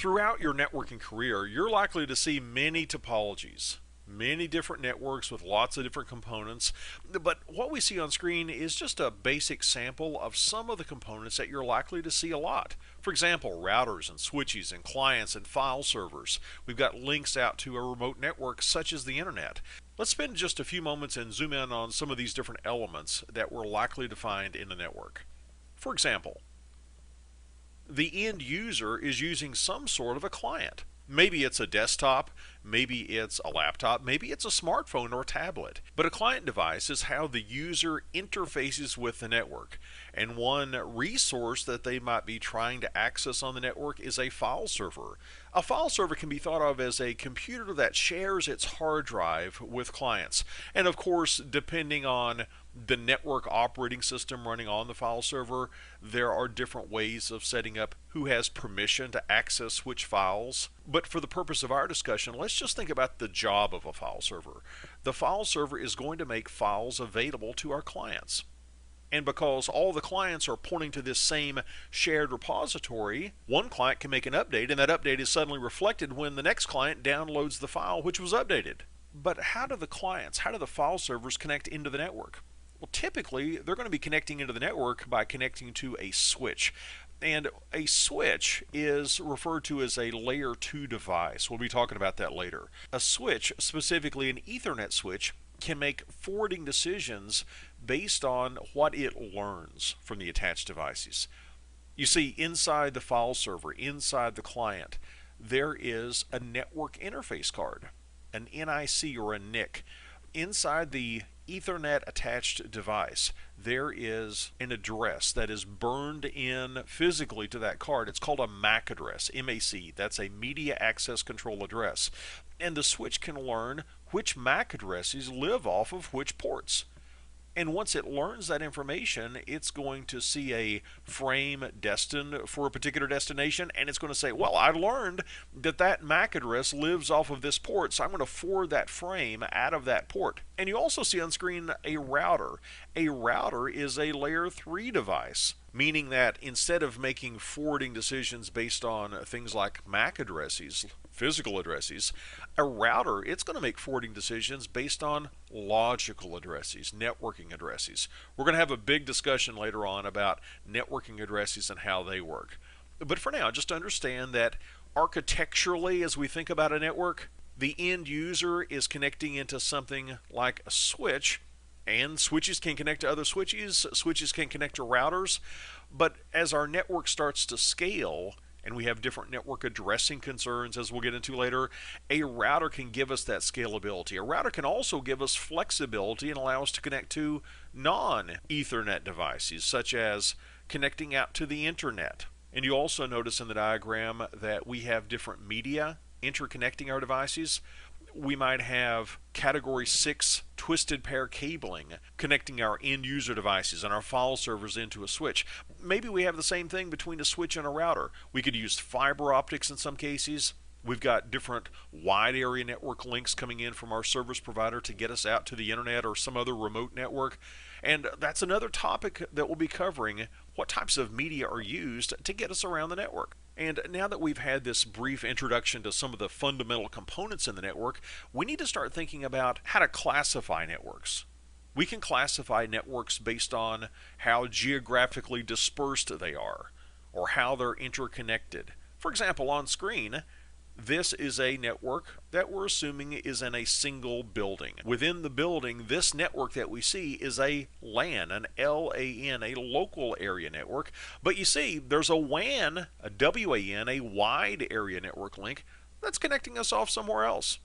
Throughout your networking career, you're likely to see many topologies, many different networks with lots of different components. But what we see on screen is just a basic sample of some of the components that you're likely to see a lot. For example, routers and switches and clients and file servers. We've got links out to a remote network such as the internet. Let's spend just a few moments and zoom in on some of these different elements that we're likely to find in the network. For example, the end user is using some sort of a client. Maybe it's a desktop, maybe it's a laptop, maybe it's a smartphone or a tablet. But a client device is how the user interfaces with the network. And one resource that they might be trying to access on the network is a file server. A file server can be thought of as a computer that shares its hard drive with clients. And of course, depending on the network operating system running on the file server, there are different ways of setting up who has permission to access which files. But for the purpose of our discussion, let's just think about the job of a file server. The file server is going to make files available to our clients. And because all the clients are pointing to this same shared repository, one client can make an update, and that update is suddenly reflected when the next client downloads the file which was updated. But how do the file servers connect into the network? Well, typically, they're going to be connecting into the network by connecting to a switch. And a switch is referred to as a layer 2 device. We'll be talking about that later. A switch, specifically an Ethernet switch, can make forwarding decisions based on what it learns from the attached devices. You see, inside the file server, inside the client, there is a network interface card, an NIC or a NIC. Inside the Ethernet attached device, there is an address that is burned in physically to that card. It's called a MAC address, MAC. That's a media access control address. And the switch can learn which MAC addresses live off of which ports. And once it learns that information, it's going to see a frame destined for a particular destination, and it's going to say, well, I learned that that MAC address lives off of this port, so I'm going to forward that frame out of that port. And you also see on screen a router. A router is a layer 3 device, meaning that instead of making forwarding decisions based on things like MAC addresses, physical addresses, a router, it's going to make forwarding decisions based on logical addresses, networking addresses. We're going to have a big discussion later on about networking addresses and how they work. But for now, just understand that architecturally, as we think about a network, the end user is connecting into something like a switch, and switches can connect to other switches, switches can connect to routers. But as our network starts to scale, and we have different network addressing concerns, as we'll get into later, a router can give us that scalability. A router can also give us flexibility and allow us to connect to non-Ethernet devices, such as connecting out to the internet. And you also notice in the diagram that we have different media interconnecting our devices. We might have category 6 twisted pair cabling connecting our end user devices and our file servers into a switch. Maybe we have the same thing between a switch and a router. We could use fiber optics in some cases. We've got different wide area network links coming in from our service provider to get us out to the internet or some other remote network. And that's another topic that we'll be covering. What types of media are used to get us around the network? And now that we've had this brief introduction to some of the fundamental components in the network, we need to start thinking about how to classify networks. We can classify networks based on how geographically dispersed they are, or how they're interconnected. For example, on screen, this is a network that we're assuming is in a single building. Within the building, this network that we see is a LAN, an LAN, a local area network. But you see, there's a WAN, a WAN, a wide area network link that's connecting us off somewhere else.